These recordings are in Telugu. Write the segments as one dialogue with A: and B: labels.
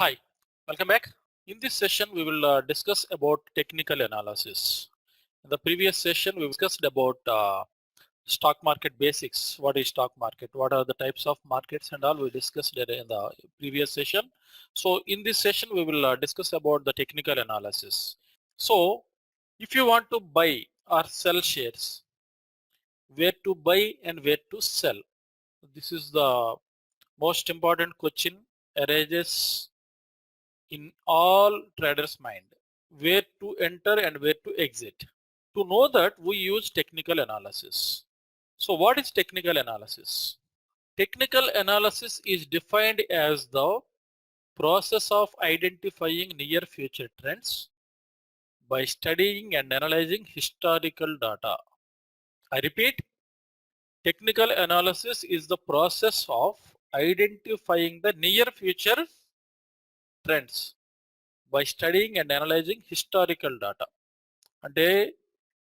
A: Hi, welcome back. In this session, we will discuss about technical analysis. In the previous session, we discussed about stock market basics. What is stock market? What are the types of markets and all we discussed it in the previous session. So in this session, we will discuss about the technical analysis. So if you want to buy or sell shares, where to buy and where to sell? This is the most important question arises in all traders' mind, where to enter and where to exit. To know that, we use technical analysis. So what is technical analysis? Technical analysis is defined as the process of identifying near future trends by studying and analyzing historical data. I repeat, technical analysis is the process of identifying the near future trends by studying and analyzing historical data. అంటే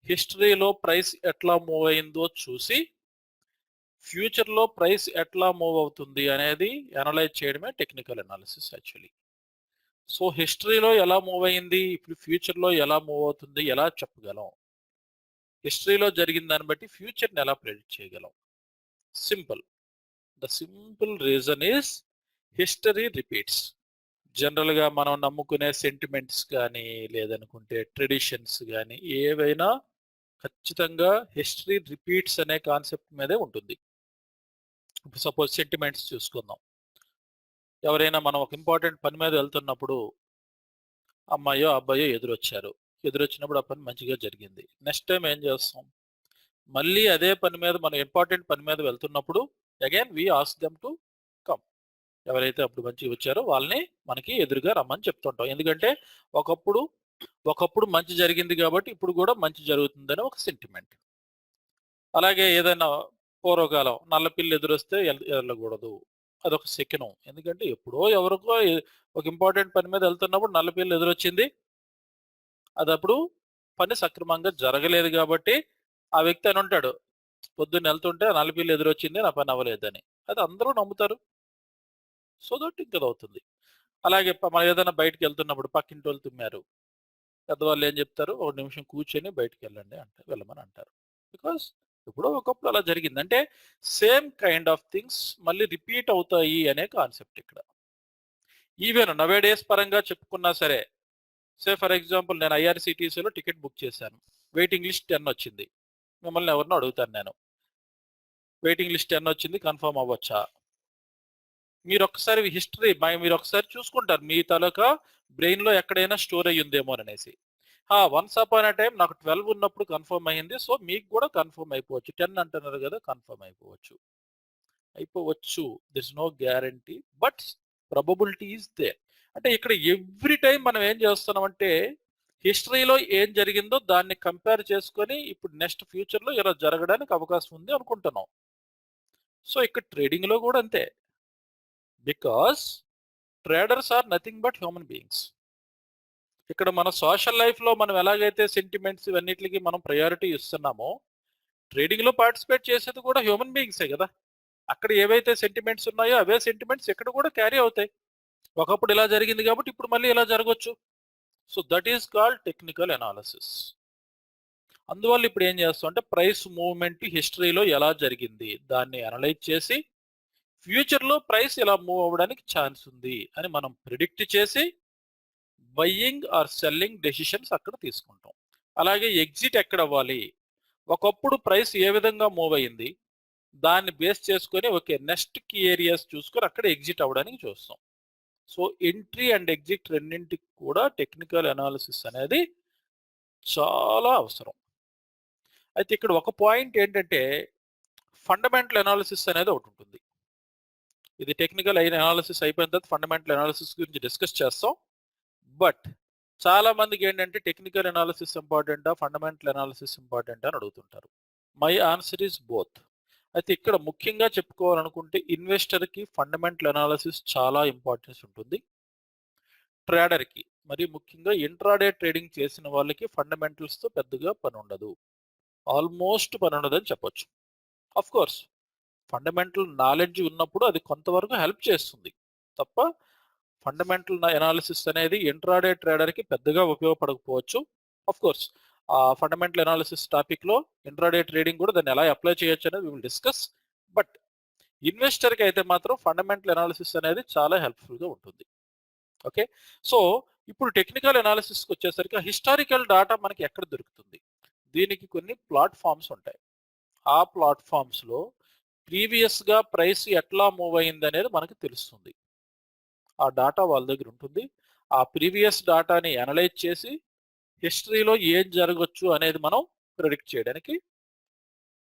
A: హిస్టరీలో ప్రైస్ ఎట్లా మూవ్ అయిందో చూసి ఫ్యూచర్లో ప్రైస్ ఎట్లా మూవ్ అవుతుంది అనేది అనలైజ్ చేయడమే టెక్నికల్ అనాలిసిస్ యాక్చువల్లీ. సో హిస్టరీలో ఎలా మూవ్ అయింది, ఇప్పుడు ఫ్యూచర్లో ఎలా మూవ్ అవుతుంది ఎలా చెప్పగలం? హిస్టరీలో జరిగిన దాన్ని బట్టి ఫ్యూచర్ని ఎలా ప్రెడిక్ట్ చేయగలం? Simple. The simple reason is history repeats. జనరల్గా మనం నమ్ముకునే సెంటిమెంట్స్ కానీ లేదనుకుంటే ట్రెడిషన్స్ కానీ ఏవైనా ఖచ్చితంగా హిస్టరీ రిపీట్స్ అనే కాన్సెప్ట్ మీదే ఉంటుంది. ఇప్పుడు సపోజ్ సెంటిమెంట్స్ చూసుకుందాం. ఎవరైనా మనం ఒక ఇంపార్టెంట్ పని మీద వెళ్తున్నప్పుడు అమ్మాయో అబ్బాయో ఎదురొచ్చినప్పుడు ఆ పని మంచిగా జరిగింది. నెక్స్ట్ టైం ఏం చేస్తాం? మళ్ళీ అదే పని మీద మనం ఇంపార్టెంట్ పని మీద వెళ్తున్నప్పుడు again we ask them to come. ఎవరైతే అప్పుడు మంచిగా వచ్చారో వాళ్ళని మనకి ఎదురుగా రమ్మని చెప్తుంటాం. ఎందుకంటే ఒకప్పుడు మంచి జరిగింది కాబట్టి ఇప్పుడు కూడా మంచి జరుగుతుందని ఒక సెంటిమెంట్. అలాగే ఏదైనా పూర్వకాలం నల్లపిల్లి ఎదురొస్తే వెళ్ళకూడదు, అదొక శకునం. ఎందుకంటే ఎప్పుడో ఎవరికో ఒక ఇంపార్టెంట్ పని మీద వెళ్తున్నప్పుడు నల్లపిల్లి ఎదురొచ్చింది, అది అప్పుడు పని సక్రమంగా జరగలేదు కాబట్టి ఆ వ్యక్తి అని ఉంటాడు, పొద్దున్న వెళ్తుంటే నల్లపిల్లి ఎదురొచ్చింది నా పని అవ్వలేదని. అది అందరూ నమ్ముతారు. సో దట్ ఇంకా అవుతుంది. అలాగే మనం ఏదైనా బయటకు వెళ్తున్నప్పుడు పక్కింటి వాళ్ళు తుమ్మారు, పెద్దవాళ్ళు ఏం చెప్తారు, ఒక నిమిషం కూర్చొని బయటకు వెళ్ళండి అంటారు, వెళ్ళమని అంటారు. బికాస్ ఎప్పుడో ఒకప్పుడు అలా జరిగింది. అంటే సేమ్ కైండ్ ఆఫ్ థింగ్స్ మళ్ళీ రిపీట్ అవుతాయి అనే కాన్సెప్ట్ ఇక్కడ. ఈవెన్ నవే డేస్ పరంగా చెప్పుకున్నా సరే, సే ఫర్ ఎగ్జాంపుల్ నేను ఐఆర్సిటీసీలో టికెట్ బుక్ చేశాను, వెయిటింగ్ లిస్ట్ 10 వచ్చింది. మిమ్మల్ని ఎవరినో అడుగుతాను నేను, వెయిటింగ్ లిస్ట్ 10 వచ్చింది, కన్ఫర్మ్ అవ్వచ్చా? మీరు ఒకసారి చూసుకుంటారు, మీ తాలూకా బ్రెయిన్లో ఎక్కడైనా స్టోర్ అయ్యి ఉందేమో అనేసి. వన్స్ అపాన్ అ టైం నాకు 12 ఉన్నప్పుడు కన్ఫర్మ్ అయ్యింది, సో మీకు కూడా కన్ఫర్మ్ అయిపోవచ్చు. 10 అంటున్నారు కదా, కన్ఫర్మ్ అయిపోవచ్చు. This no guarantee, but probability is there. అంటే ఇక్కడ ఎవ్రీ టైం మనం ఏం చేస్తున్నామంటే హిస్టరీలో ఏం జరిగిందో దాన్ని కంపేర్ చేసుకొని ఇప్పుడు నెక్స్ట్ ఫ్యూచర్లో ఇలా జరగడానికి అవకాశం ఉంది అనుకుంటున్నాం. సో ఇక్కడ ట్రేడింగ్లో కూడా అంతే. Because traders are nothing but human beings. ఇక్కడ మన సోషల్ లైఫ్లో మనం ఎలాగైతే సెంటిమెంట్స్ ఇవన్నిటికి మనం ప్రయారిటీ ఇస్తున్నామో, ట్రేడింగ్లో పార్టిసిపేట్ చేసేది కూడా హ్యూమన్ బీయింగ్సే కదా. అక్కడ ఏవైతే సెంటిమెంట్స్ ఉన్నాయో అవే సెంటిమెంట్స్ ఇక్కడ కూడా క్యారీ అవుతాయి. ఒకప్పుడు ఇలా జరిగింది కాబట్టి ఇప్పుడు మళ్ళీ ఇలా జరగవచ్చు. So that is called technical analysis. అందువల్ల ఇప్పుడు ఏం చేస్తాం అంటే ప్రైస్ మూవ్మెంట్ హిస్టరీలో ఎలా జరిగింది దాన్ని అనలైజ్ చేసి ఫ్యూచర్లో ప్రైస్ ఇలా మూవ్ అవ్వడానికి ఛాన్స్ ఉంది అని మనం ప్రిడిక్ట్ చేసి బయ్యింగ్ ఆర్ సెల్లింగ్ డెసిషన్స్ అక్కడ తీసుకుంటాం. అలాగే ఎగ్జిట్ ఎక్కడ అవ్వాలి, ఒకప్పుడు ప్రైస్ ఏ విధంగా మూవ్ అయ్యింది దాన్ని బేస్ చేసుకొని ఓకే నెక్స్ట్ కీ ఏరియాస్ చూసుకొని అక్కడ ఎగ్జిట్ అవ్వడానికి చూస్తాం. సో ఎంట్రీ అండ్ ఎగ్జిట్ రెండింటికి కూడా టెక్నికల్ అనాలిసిస్ అనేది చాలా అవసరం. అయితే ఇక్కడ ఒక పాయింట్ ఏంటంటే ఫండమెంటల్ అనాలిసిస్ అనేది ఒకటి ఉంటుంది. ఇది టెక్నికల్ అనాలిసిస్ అయిపోయిన తర్వాత ఫండమెంటల్ అనాలిసిస్ గురించి డిస్కస్ చేస్తాం. బట్ చాలా మందికి ఏంటంటే టెక్నికల్ అనాలిసిస్ ఇంపార్టెంటా ఫండమెంటల్ అనాలిసిస్ ఇంపార్టెంటా అని అడుగుతుంటారు. My answer is both. అయితే ఇక్కడ ముఖ్యంగా చెప్పుకోవాలనుకుంటే ఇన్వెస్టర్కి ఫండమెంటల్ అనాలిసిస్ చాలా ఇంపార్టెన్స్ ఉంటుంది. ట్రేడర్కి మరి ముఖ్యంగా ఇంట్రాడే ట్రేడింగ్ చేసిన వాళ్ళకి ఫండమెంటల్స్తో పెద్దగా పని ఉండదు, ఆల్మోస్ట్ పని ఉండదని చెప్పొచ్చు. అఫ్ కోర్స్ ఫండమెంటల్ నాలెడ్జ్ ఉన్నప్పుడు అది కొంతవరకు హెల్ప్ చేస్తుంది తప్ప ఫండమెంటల్ అనాలిసిస్ అనేది ఇంట్రాడే ట్రేడర్కి పెద్దగా ఉపయోగపడకపోవచ్చు. ఆఫ్ కోర్స్ ఫండమెంటల్ అనాలిసిస్ టాపిక్లో ఇంట్రాడే ట్రేడింగ్ కూడా దాన్ని ఎలా అప్లై చేయొచ్చు అనేది విల్ డిస్కస్. బట్ ఇన్వెస్టర్కి అయితే మాత్రం ఫండమెంటల్ అనాలిసిస్ అనేది చాలా హెల్ప్ఫుల్గా ఉంటుంది. ఓకే, సో ఇప్పుడు టెక్నికల్ అనాలిసిస్కి వచ్చేసరికి హిస్టారికల్ డేటా మనకి ఎక్కడ దొరుకుతుంది? దీనికి కొన్ని ప్లాట్ఫామ్స్ ఉంటాయి. ఆ ప్లాట్ఫామ్స్లో ప్రీవియస్గా ప్రైస్ ఎట్లా మూవ్ అయింది అనేది మనకి తెలుస్తుంది. ఆ డేటా వాళ్ళ దగ్గర ఉంటుంది. ఆ ప్రీవియస్ డేటాని అనలైజ్ చేసి హిస్టరీలో ఏం జరగవచ్చు అనేది మనం ప్రిడిక్ట్ చేయడానికి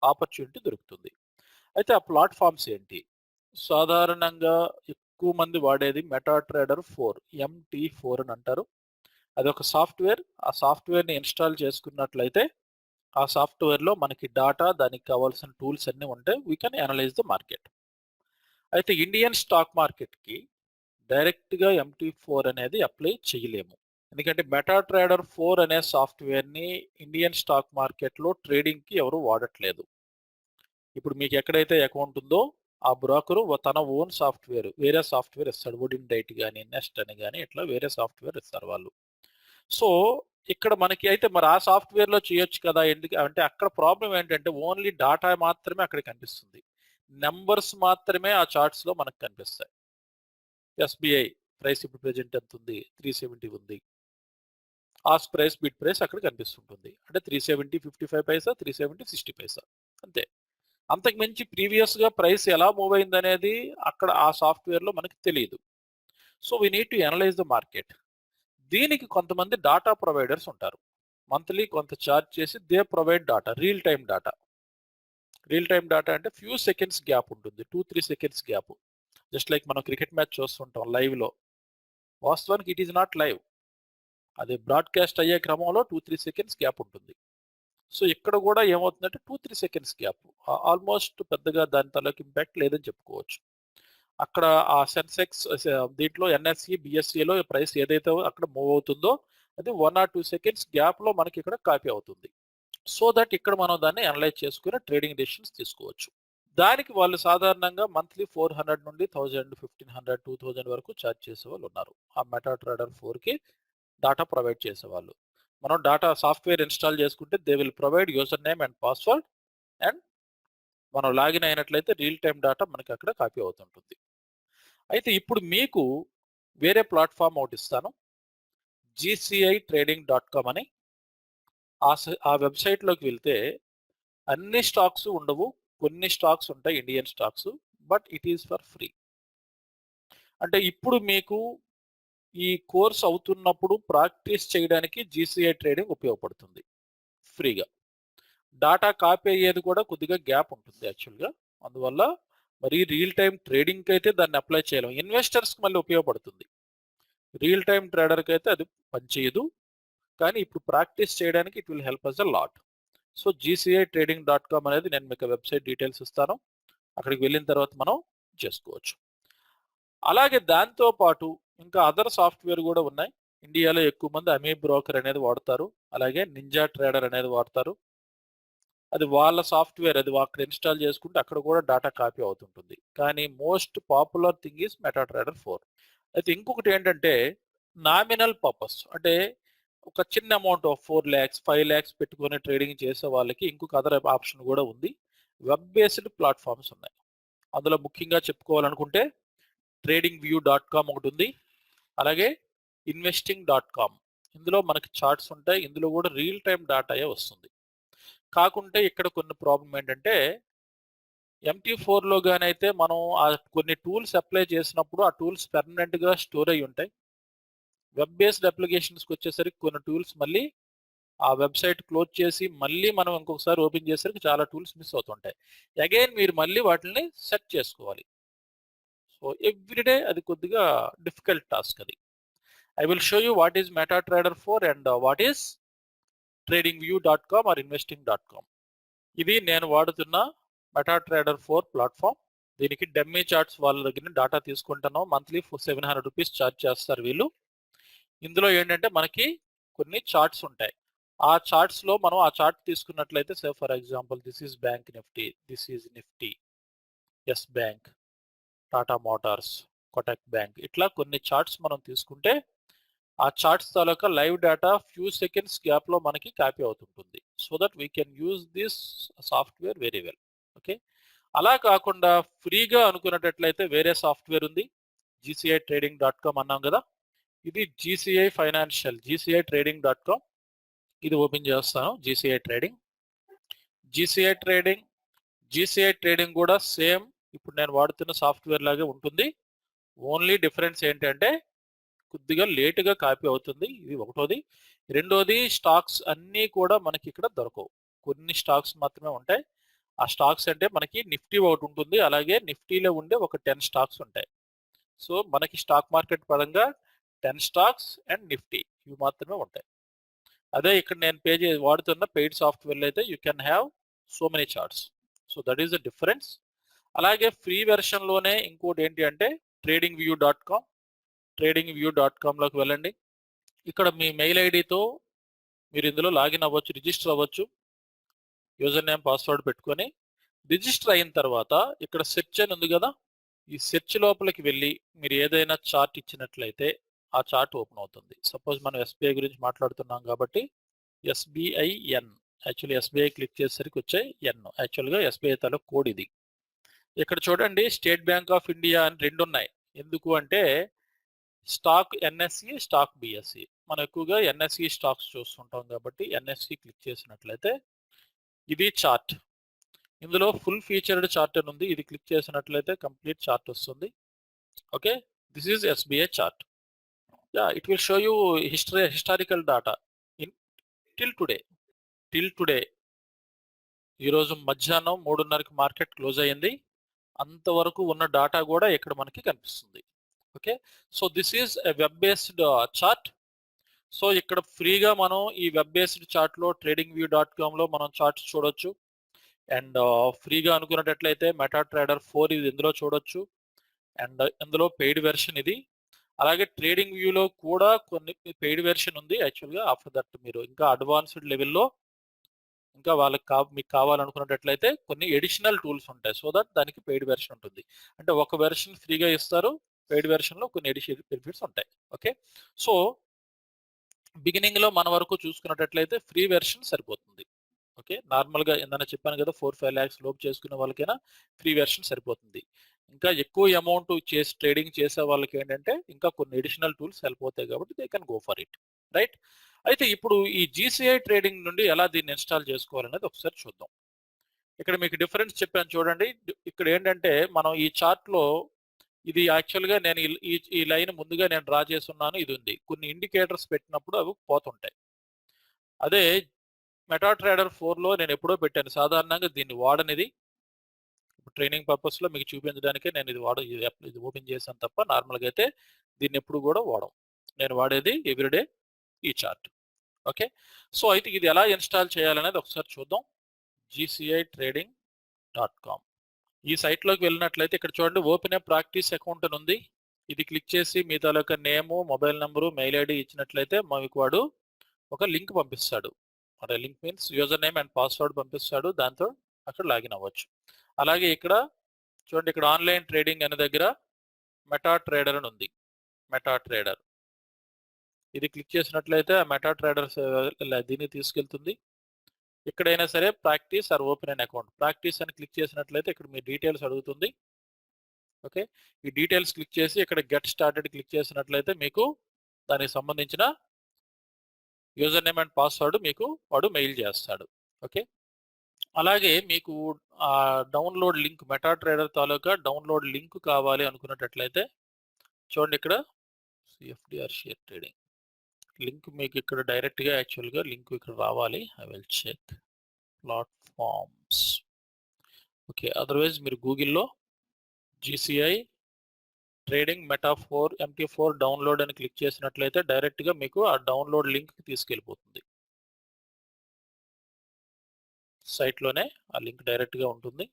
A: ఆపర్చునిటీ దొరుకుతుంది. అయితే ఆ ప్లాట్ఫామ్స్ ఏంటి? సాధారణంగా ఎక్కువ మంది వాడేది మెటాట్రేడర్ 4, MT4 అని అంటారు. అదొక సాఫ్ట్వేర్. ఆ సాఫ్ట్వేర్ని ఇన్స్టాల్ చేసుకున్నట్లయితే ఆ సాఫ్ట్వేర్లో మనకి డాటా, దానికి కావాల్సిన టూల్స్ అన్నీ ఉంటాయి. We can analyse the market. అయితే ఇండియన్ స్టాక్ మార్కెట్కి డైరెక్ట్గా MT4 అనేది అప్లై చేయలేము. ఎందుకంటే మెటాట్రేడర్ 4 అనే సాఫ్ట్వేర్ని ఇండియన్ స్టాక్ మార్కెట్లో ట్రేడింగ్కి ఎవరు వాడట్లేదు. ఇప్పుడు మీకు ఎక్కడైతే అకౌంట్ ఉందో ఆ బ్రోకరు తన ఓన్ సాఫ్ట్వేర్, వేరే సాఫ్ట్వేర్ ఇస్తాడు. వుడిన్ డైట్ కానీ, నెస్ట్ అని కానీ ఇట్లా వేరే సాఫ్ట్వేర్ ఇస్తారు వాళ్ళు. సో ఇక్కడ మనకి అయితే మరి ఆ సాఫ్ట్వేర్లో చేయొచ్చు కదా, ఎందుకు అంటే అక్కడ ప్రాబ్లం ఏంటంటే ఓన్లీ డాటా మాత్రమే అక్కడ కనిపిస్తుంది. నెంబర్స్ మాత్రమే ఆ చార్ట్స్లో మనకు కనిపిస్తాయి. SBI ప్రైస్ ఇప్పుడు ప్రెజెంట్ ఎంత ఉంది? 370 ఉంది. ఆస్క్ ప్రైస్, బిడ్ ప్రైస్ అక్కడ కనిపిస్తుంటుంది. అంటే 370 55 పైసా, 370 60 పైసా, అంతే. అంతకు మించి ప్రీవియస్గా ప్రైస్ ఎలా మూవ్ అయింది అనేది అక్కడ ఆ సాఫ్ట్వేర్లో మనకి తెలియదు. So we need to analyse the market. దీనికి కొంతమంది డాటా ప్రొవైడర్స్ ఉంటారు. మంత్లీ కొంత ఛార్జ్ చేసి they provide data, real time data. Real time data అంటే ఫ్యూ సెకండ్స్ గ్యాప్ ఉంటుంది, 2-3 సెకండ్స్ గ్యాప్. జస్ట్ లైక్ మనం క్రికెట్ మ్యాచ్ చూస్తుంటాం లైవ్లో. వాస్తవానికి ఇట్ ఈస్ నాట్ లైవ్, అది బ్రాడ్కాస్ట్ అయ్యే క్రమంలో 2-3 సెకండ్స్ గ్యాప్ ఉంటుంది. సో ఇక్కడ కూడా ఏమవుతుందంటే 2-3 సెకండ్స్ గ్యాప్, ఆల్మోస్ట్ పెద్దగా దాని తాలూకు ఇంపాక్ట్ లేదని చెప్పుకోవచ్చు. అక్కడ ఆ సెన్సెక్స్ దీంట్లో NSE, BSEలో ప్రైస్ ఏదైతే అక్కడ మూవ్ అవుతుందో అది 1 or 2 సెకండ్స్ గ్యాప్లో మనకి ఇక్కడ కాపీ అవుతుంది. సో దట్ ఇక్కడ మనం దాన్ని అనలైజ్ చేసుకుని ట్రేడింగ్ డెసిషన్స్ తీసుకోవచ్చు. దానికి వాళ్ళు సాధారణంగా మంత్లీ 400 నుండి 1000, 1500, 2000 వరకు ఛార్జ్ చేసే వాళ్ళు ఉన్నారు. ఆ మెటాట్రేడర్ 4కి డాటా ప్రొవైడ్ చేసేవాళ్ళు. మనం డాటా సాఫ్ట్వేర్ ఇన్స్టాల్ చేసుకుంటే they will provide user name and password, and మనం లాగిన్ అయినట్లయితే రియల్ టైమ్ డాటా మనకి అక్కడ కాపీ అవుతుంటుంది. అయితే ఇప్పుడు మీకు వేరే ప్లాట్ఫామ్ ఒకటి ఇస్తాను, GCItrading.com అని. ఆ వెబ్సైట్లోకి వెళ్తే అన్ని స్టాక్స్ ఉండవు, కొన్ని స్టాక్స్ ఉంటాయి, Indian stocks. But it is for free. అంటే ఇప్పుడు మీకు ఈ కోర్స్ అవుతున్నప్పుడు ప్రాక్టీస్ చేయడానికి GCI ట్రేడింగ్ ఉపయోగపడుతుంది ఫ్రీగా. డాటా కాపీ అయ్యేది కూడా కొద్దిగా గ్యాప్ ఉంటుంది యాక్చువల్గా. అందువల్ల మరి రియల్ టైం ట్రేడింగ్కి అయితే దాన్ని అప్లై చేయలేం. ఇన్వెస్టర్స్కి మళ్ళీ ఉపయోగపడుతుంది. రియల్ టైం ట్రేడర్కి అయితే అది పనిచేయదు, కానీ ఇప్పుడు ప్రాక్టీస్ చేయడానికి it will help us a lot. So GCItrading.com అనేది నేను మీకు వెబ్సైట్ డీటెయిల్స్ ఇస్తాను. అక్కడికి వెళ్ళిన తర్వాత మనం చేసుకోవచ్చు. అలాగే దాంతో పాటు ఇంకా అదర్ సాఫ్ట్వేర్ కూడా ఉన్నాయి. ఇండియాలో ఎక్కువ మంది అమీ బ్రోకర్ అనేది వాడతారు, అలాగే నింజా ట్రేడర్ అనేది వాడతారు. అది వాళ్ళ సాఫ్ట్వేర్, అది అక్కడ ఇన్స్టాల్ చేసుకుంటే అక్కడ కూడా డాటా కాపీ అవుతుంటుంది. కానీ మోస్ట్ పాపులర్ థింగ్ ఈస్ మెటాట్రేడర్ 4. అయితే ఇంకొకటి ఏంటంటే నామినల్ పర్పస్, అంటే ఒక చిన్న అమౌంట్ ఆఫ్ 4 lakhs 5 lakhs పెట్టుకొని ట్రేడింగ్ చేసే వాళ్ళకి ఇంకొక అదర్ ఆప్షన్ కూడా ఉంది. వెబ్ బేస్డ్ ప్లాట్ఫామ్స్ ఉన్నాయి. అందులో ముఖ్యంగా చెప్పుకోవాలనుకుంటే tradingview.com ఒకటి ఉంది, అలాగే investing.com. ఇందులో మనకి చార్ట్స్ ఉంటాయి, ఇందులో కూడా రియల్ టైం డాటాయే వస్తుంది. కాకుంటే ఇక్కడ కొన్ని ప్రాబ్లం ఏంటంటే MT4లో గానైతే మనం కొన్ని టూల్స్ అప్లై చేసినప్పుడు ఆ టూల్స్ పెర్మనెంట్గా స్టోర్ అయి ఉంటాయి. వెబ్ బేస్డ్ అప్లికేషన్స్కి వచ్చేసరికి కొన్ని టూల్స్ మళ్ళీ ఆ వెబ్సైట్ క్లోజ్ చేసి మళ్ళీ మనం ఇంకొకసారి ఓపెన్ చేసరికి చాలా టూల్స్ మిస్ అవుతుంటాయి. అగైన్ మీరు మళ్ళీ వాటిని సెట్ చేసుకోవాలి. సో ఎవ్రీడే అది కొద్దిగా డిఫికల్ట్ టాస్క్ అది. I will show you what is MetaTrader 4 and what is TradingView.com or Investing.com. ఇది నేను వాడుతున్న MetaTrader 4 ప్లాట్ఫామ్. దీనికి డమ్మీ చార్ట్స్ వాళ్ళ దగ్గర డాటా తీసుకుంటాను. మంత్లీ 700 రూపీస్ ఛార్జ్ చేస్తారు వీళ్ళు. ఇందులో ఏంటంటే మనకి కొన్ని చార్ట్స్ ఉంటాయి. ఆ చార్ట్స్లో మనం ఆ చార్ట్ తీసుకున్నట్లయితే say for example this is Bank Nifty, this is Nifty, Yes Bank, Tata Motors, Kotak Bank. ఇట్లా కొన్ని చార్ట్స్ మనం తీసుకుంటే ఆ చార్ట్స్ తాలూకా లైవ్ డేటా ఫ్యూ సెకండ్స్ గ్యాప్లో మనకి కాపీ అవుతుంటుంది. So that we can use this software very well. Okay, అలా కాకుండా ఫ్రీగా అనుకున్నట్లయితే వేరే సాఫ్ట్వేర్ ఉంది, gci trading.com అన్నాం కదా. ఇది GCI ఫైనాన్షియల్, gci trading.com. ఇది ఓపెన్ చేస్తాను. GCI ట్రేడింగ్ కూడా సేమ్ ఇప్పుడు నేను వాడుతున్న సాఫ్ట్వేర్ లాగే ఉంటుంది. ఓన్లీ డిఫరెన్స్ ఏంటంటే కొద్దిగా లేటుగా కాపీ అవుతుంది. ఇది ఒకటోది. రెండోది, స్టాక్స్ అన్నీ కూడా మనకి ఇక్కడ దొరకవు. కొన్ని స్టాక్స్ మాత్రమే ఉంటాయి. ఆ స్టాక్స్ అంటే మనకి నిఫ్టీ ఒకటి ఉంటుంది, అలాగే నిఫ్టీలో ఉండే ఒక 10 స్టాక్స్ ఉంటాయి. సో మనకి స్టాక్ మార్కెట్ పరంగా 10 స్టాక్స్ అండ్ నిఫ్టీ ఇవి మాత్రమే ఉంటాయి. అదే ఇక్కడ నేను వాడుతున్న పెయిడ్ సాఫ్ట్వేర్లో అయితే you can have so many charts. So that is the difference. అలాగే ఫ్రీ వెర్షన్లోనే ఇంకోటి ఏంటి అంటే tradingview.com. tradingview.comలోకి వెళ్ళండి. ఇక్కడ మీ మెయిల్ ఐడితో మీరు ఇందులో లాగిన్ అవ్వచ్చు, రిజిస్టర్ అవ్వచ్చు. యూజర్ నేమ్ పాస్వర్డ్ పెట్టుకొని రిజిస్టర్ అయిన తర్వాత ఇక్కడ సెర్చ్ అని ఉంది కదా, ఈ సెర్చ్ లోపలికి వెళ్ళి మీరు ఏదైనా చార్ట్ ఇచ్చినట్లయితే ఆ చార్ట్ ఓపెన్ అవుతుంది. సపోజ్ మనం SBI గురించి మాట్లాడుతున్నాం కాబట్టి SBIN, యాక్చువల్లీ SBI క్లిక్ చేసేసరికి వచ్చే ఎన్, యాక్చువల్గా SBI తాలూకు కోడ్ ఇది. ఇక్కడ చూడండి స్టేట్ బ్యాంక్ ఆఫ్ ఇండియా అని రెండు ఉన్నాయి. ఎందుకు అంటే స్టాక్ NSE, స్టాక్ BSE. మనం ఎక్కువగా NSE స్టాక్స్ చూస్తుంటాం కాబట్టి NSE క్లిక్ చేసినట్లయితే ఇది చార్ట్. ఇందులో ఫుల్ ఫీచర్డ్ చార్ట్ అని ఉంది, ఇది క్లిక్ చేసినట్లయితే కంప్లీట్ చార్ట్ వస్తుంది. Okay, this is SBI chart. Yeah, it will show you historical data in till today. ఈరోజు మధ్యాహ్నం 3:30కి మార్కెట్ క్లోజ్ అయ్యింది. అంతవరకు ఉన్న డాటా కూడా ఇక్కడ మనకి కనిపిస్తుంది. Okay, so this is a web based chart. So ఇక్కడ ఫ్రీగా మనం ఈ వెబ్ బేస్డ్ చార్ట్లో tradingview.comలో మనం చార్ట్స్ చూడొచ్చు. అండ్ ఫ్రీగా అనుకున్నట్లయితే MetaTrader 4 ఇది ఇందులో చూడొచ్చు. అండ్ ఇందులో పెయిడ్ వెర్షన్ ఇది. అలాగే ట్రేడింగ్ వ్యూలో కూడా కొన్ని పెయిడ్ వెర్షన్ ఉంది యాక్చువల్గా. ఆఫ్టర్ దట్ మీరు ఇంకా అడ్వాన్స్డ్ లెవెల్లో ఇంకా మీకు కావాలనుకున్నట్లయితే కొన్ని ఎడిషనల్ టూల్స్ ఉంటాయి. సో దట్ దానికి పెయిడ్ వెర్షన్ ఉంటుంది. అంటే ఒక వెర్షన్ ఫ్రీగా ఇస్తారు, పెయిడ్ వెర్షన్లో కొన్ని ఎడిషనల్ బెనిఫిట్స్ ఉంటాయి. ఓకే, సో బిగినింగ్లో మన వరకు చూసుకున్నట్లయితే ఫ్రీ వెర్షన్ సరిపోతుంది. ఓకే, నార్మల్గా ఏందన్నా చెప్పాను కదా 4-5 lakhs లోపు చేసుకునే వాళ్ళకైనా ఫ్రీ వెర్షన్ సరిపోతుంది. ఇంకా ఎక్కువ అమౌంట్ ట్రేడింగ్ చేసే వాళ్ళకి ఏంటంటే ఇంకా కొన్ని ఎడిషనల్ టూల్స్ హెల్ప్ అవుతాయి కాబట్టి they can go for it, right. అయితే ఇప్పుడు ఈ GCI ట్రేడింగ్ నుండి ఎలా దీన్ని ఇన్స్టాల్ చేసుకోవాలనేది ఒకసారి చూద్దాం. ఇక్కడ మీకు డిఫరెన్స్ చెప్పాను చూడండి. ఇక్కడ ఏంటంటే మనం ఈ చార్ట్లో ఇది యాక్చువల్గా నేను ఈ లైన్ ముందుగా నేను డ్రా చేస్తున్నాను, ఇది ఉంది. కొన్ని ఇండికేటర్స్ పెట్టినప్పుడు అవి పోతుంటాయి. అదే MetaTrader 4లో నేను ఎప్పుడో పెట్టాను. సాధారణంగా దీన్ని వాడనిది, ట్రైనింగ్ పర్పస్లో మీకు చూపించడానికే నేను ఇది ఓపెన్ చేశాను తప్ప నార్మల్గా అయితే దీన్ని ఎప్పుడు కూడా వాడం. నేను వాడేది ఎవ్రీడే ఈ చార్ట్. ఓకే, సో అయితే ఇది ఎలా ఇన్స్టాల్ చేయాలనేది ఒకసారి చూద్దాం. GCI trading.com ఈ సైట్లోకి వెళ్ళినట్లయితే ఇక్కడ చూడండి ఓపెన్ ఏ ప్రాక్టీస్ అకౌంట్ అని ఉంది. ఇది క్లిక్ చేసి మీ తాలూకా నేము, మొబైల్ నెంబరు, మెయిల్ ఐడి ఇచ్చినట్లయితే మీకు వాడు ఒక లింక్ పంపిస్తాడు. అంటే link means user name and password పంపిస్తాడు. దాంతో అక్కడ లాగిన్ అవ్వచ్చు. అలాగే ఇక్కడ చూడండి, ఇక్కడ ఆన్లైన్ ట్రేడింగ్ అనే దగ్గర MetaTrader అని ఉంది. MetaTrader ఇది క్లిక్ చేసినట్లయితే ఆ MetaTrader దీన్ని తీసుకెళ్తుంది. ఎక్కడైనా సరే practice or open an account, practice అని క్లిక్ చేసినట్లయితే ఇక్కడ మీ డీటెయిల్స్ అడుగుతుంది. ఓకే, ఈ డీటెయిల్స్ క్లిక్ చేసి ఇక్కడ గెట్ స్టార్టెడ్ క్లిక్ చేసినట్లయితే మీకు దానికి సంబంధించిన యూజర్ నేమ్ అండ్ పాస్వర్డ్ మీకు వాడు మెయిల్ చేస్తాడు. ఓకే, అలాగే మీకు ఆ డౌన్లోడ్ లింక్, MetaTrader తాలూకా డౌన్లోడ్ లింక్ కావాలి అనుకున్నట్లయితే చూడండి ఇక్కడ CFDR షేర్ ట్రేడింగ్ లింక్ మీకు ఇక్కడ డైరెక్ట్గా యాక్చువల్గా లింక్ ఇక్కడ రావాలి. I will check platforms. Okay, otherwise మీరు గూగుల్లో GCI ట్రేడింగ్ MT4 డౌన్లోడ్ అని క్లిక్ చేసినట్లయితే డైరెక్ట్గా మీకు ఆ డౌన్లోడ్ లింక్ తీసుకెళ్ళిపోతుంది. సైట్లోనే ఆ లింక్ డైరెక్ట్గా ఉంటుంది.